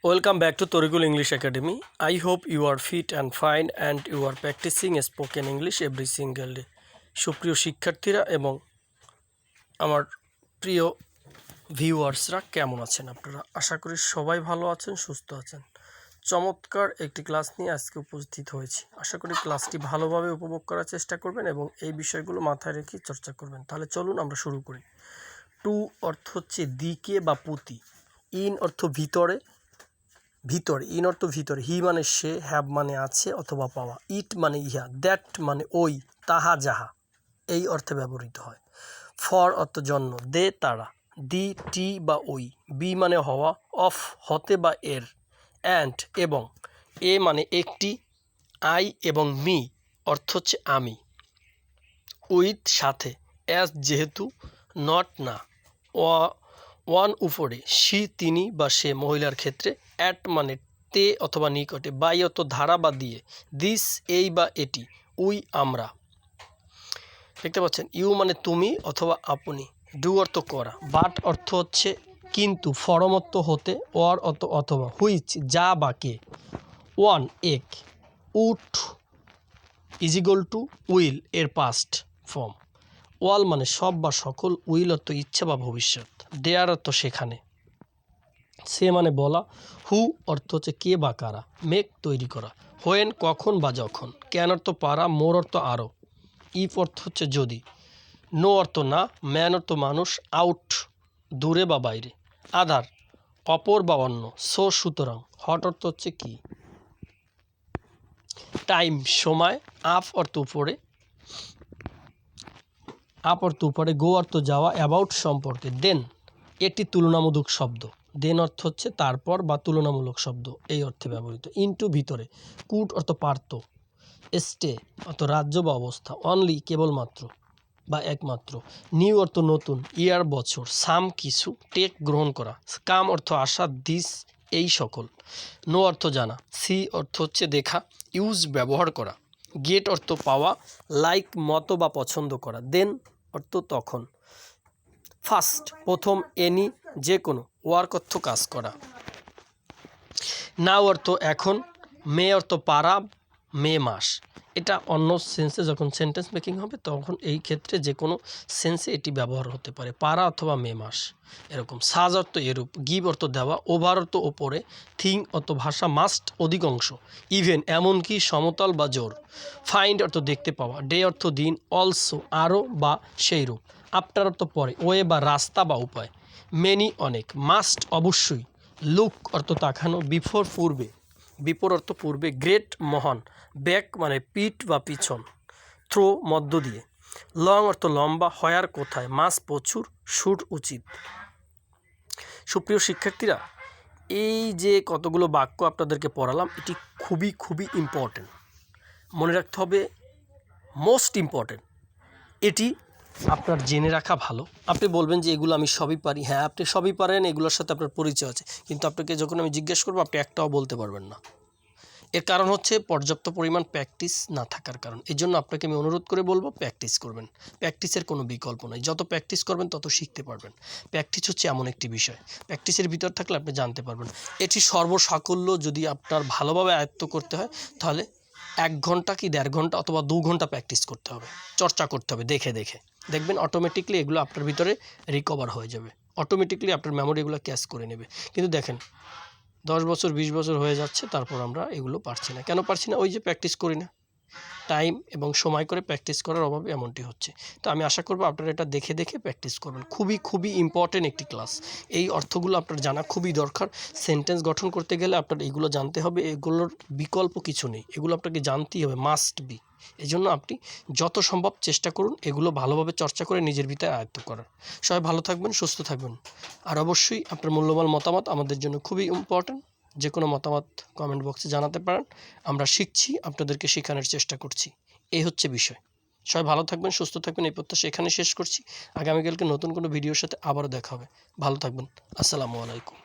Welcome back to Torikul English Academy. I hope you are fit and fine and you are practicing spoken English every single day. সুপ্রিয় শিক্ষার্থীরা এবং আমার প্রিয় ভিউয়ার্সরা কেমন আছেন আপনারা? আশা করি সবাই ভালো আছেন, সুস্থ আছেন। চমৎকার একটি ক্লাস নিয়ে আজকে উপস্থিত হয়েছি। আশা করি ক্লাসটি ভালোভাবে উপভোগ করার চেষ্টা করবেন এবং এই বিষয়গুলো মাথায় রেখে চর্চা করবেন। তাহলে চলুন আমরা শুরু করি। টু অর্থ হচ্ছে দিকে বা পুঁতি, ইন অর্থ ভিতরে, ইন অর্থ ভিতরে, হি মানে সে, হ্যাভ মানে আছে অথবা পাওয়া, ইট মানে ইহা, দ্যাট মানে ওই, তাহা যাহা এই অর্থে ব্যবহৃত হয়। ফর অর্থ জন্য, দে তারা, দি টি বা ওই, বি মানে হওয়া, অফ হতে বা এর, অ্যান্ড এবং, এ মানে একটি, আই এবং মি অর্থ হচ্ছে আমি, উইথ সাথে, অ্যাজ যেহেতু, নট না, ওয়ান উপরে, সি তিনি বা সে মহিলার ক্ষেত্রে, অ্যাট মানে তে অথবা নিকটে, বাই অর্থ ধারা বা দিয়ে, দিস এই বা এটি, উই আমরা। দেখতে পাচ্ছেন, ইউ মানে তুমি অথবা আপনি, ডু অর্থ করা, বাট অর্থ হচ্ছে কিন্তু, ফরম অর্থ হতে, ওয়ার অর্থ অথবা, হুইচ যা বা কে, ওয়ান এক, উঠ ইজিগল টু উইল এর পাস্ট ফর্ম, ওয়াল মানে সব বা সকল, উইল অর্থ ইচ্ছা বা ভবিষ্যৎ, দেয়ার অর্থ সেখানে, সে মানে বলা, হু অর্থ হচ্ছে কে বা কারা, মেক তৈরি করা, হোয়েন কখন বা যখন, ক্যান অর্থ পারা, মোর অর্থ আরও, ইফ অর্থ হচ্ছে যদি, নো অর্থ না, ম্যান অর্থ মানুষ, আউট দূরে বা বাইরে, আদার অপর বা অন্য, সো সুতরাং, হট অর্থ হচ্ছে কি, টাইম সময়, আপ অর্থ উপরে, গো অর্থ যাওয়া, অ্যাবাউট সম্পর্কে, দেন এটি তুলনামূলক শব্দ, দেন অর্থ হচ্ছে তারপর বা তুলনামূলক শব্দ এই অর্থে ব্যবহৃত, ইনটু ভিতরে, কুড অর্থ পারত, স্টে অর্থ রাজ্য বা অবস্থা, অনলি কেবলমাত্র বা একমাত্র, নিউ অর্থ নতুন, ইয়ার বছর, সাম কিছু, টেক গ্রহণ করা, কাম অর্থ আসা, দিস এই সকল, নো অর্থ জানা, সি অর্থ হচ্ছে দেখা, ইউজ ব্যবহার করা, গেট অর্থ পাওয়া, লাইক মতো বা পছন্দ করা, দেন অর্থ তখন, ফার্স্ট প্রথম, এনি যে কোনো, ওয়ার্ক অর্থ কাজ করা, নাও অর্থ এখন, মে অর্থ পারা, মে মাস। এটা অন্য সেন্সে যখন সেন্টেন্স মেকিং হবে তখন এই ক্ষেত্রে যে কোনো সেন্সে এটি ব্যবহার হতে পারে, পারা অথবা মে মাস এরকম। সাজ অর্থ এরূপ, গিভ অর্থ দেওয়া, ওভার অর্থ ওপরে, থিং অর্থ ভাষা, মাস্ট অধিকাংশ, ইভেন এমনকি, সমতল বা জোর, ফাইন্ড অর্থ দেখতে পাওয়া, ডে অর্থ দিন, অলসো আরও বা সেইরূপ, আফটার অর্থ পরে, ওয়ে বা রাস্তা বা উপায়, মেনি অনেক, মাস্ট অবশ্যই, লুক অর্থ তাকানো, বিফোর পূর্বে, বিপর অর্থ পূর্বে, গ্রেট মহান, ব্যাক মানে পিঠ বা পিছন, থ্রো মধ্য দিয়ে, লং অর্থ লম্বা, হয়ার কোথায়, মাস প্রচুর, শুট উচিত। সুপ্রিয় শিক্ষার্থীরা, এই যে কতগুলো বাক্য আপনাদেরকে পড়ালাম এটি খুবই ইম্পর্টেন্ট, মনে রাখতে হবে, মোস্ট ইম্পর্টেন্ট। এটি আপনার জেনে রাখা ভালো। আপনি বলবেন যে এগুলো আমি সবই পারি, হ্যাঁ আপনি সবই পারেন, এগুলোর সাথে আপনার পরিচয় আছে, কিন্তু আপনাকে যখন আমি জিজ্ঞেস করবো আপনি একটাও বলতে পারবেন না। এর কারণ হচ্ছে পর্যাপ্ত পরিমাণ প্র্যাকটিস না থাকার কারণ। এই জন্য আপনাকে আমি অনুরোধ করে বলবো প্র্যাকটিস করবেন, প্র্যাকটিসের কোনো বিকল্প নাই, যত প্র্যাকটিস করবেন তত শিখতে পারবেন। প্র্যাকটিস হচ্ছে এমন একটি বিষয়, প্র্যাকটিসের ভিতর থাকলে আপনি জানতে পারবেন। এটি সর্বসাকল্য যদি আপনার ভালোভাবে আয়ত্ত করতে হয় তাহলে 1 ঘন্টা কি 1.5 ঘন্টা অথবা 2 ঘন্টা প্র্যাকটিস করতে হবে, চর্চা করতে হবে, দেখে দেখবেন অটোমেটিকলি এগুলো আপনার ভিতরে রিকভার হয়ে যাবে, অটোমেটিকলি আপনার মেমোরি এগুলো ক্যাচ করে নেবে। কিন্তু দেখেন 10 বছর 20 বছর হয়ে যাচ্ছে, তারপর আমরা এগুলো পারছি না। কেন পারছি না? ওই যে প্র্যাকটিস করি না, টাইম এবং সময় করে প্র্যাকটিস করার অভাবে এমনটি হচ্ছে। তো আমি আশা করব আপনারা এটা দেখে প্র্যাকটিস করবেন। খুবই ইম্পর্টেন্ট একটি ক্লাস। এই অর্থগুলো আপনার জানা খুবই দরকার। সেন্টেন্স গঠন করতে গেলে আপনার এগুলো জানতে হবে, এগুলোর বিকল্প কিছু নেই, এগুলো আপনাকে জানতেই হবে, মাস্ট বি। এই জন্য আপনি যত সম্ভব চেষ্টা করুন এগুলো ভালোভাবে চর্চা করে নিজের ভিতরে আয়ত্ত করার। সবাই ভালো থাকবেন, সুস্থ থাকবেন, আর অবশ্যই আপনার মূল্যবান মতামত আমাদের জন্য খুবই ইম্পর্টেন্ট। যে কোনো মতামত কমেন্ট বক্সে জানাতে পারেন, আমরা শিখছি, আপনাদেরকে শেখানোর চেষ্টা করছি, এই হচ্ছে বিষয়। সবাই ভালো থাকবেন, সুস্থ থাকবেন, এই প্রত্যাশা এখানে শেষ করছি। আগামীকালকে নতুন কোনো ভিডিওর সাথে আবারও দেখা হবে। ভালো থাকবেন, আসসালামু আলাইকুম।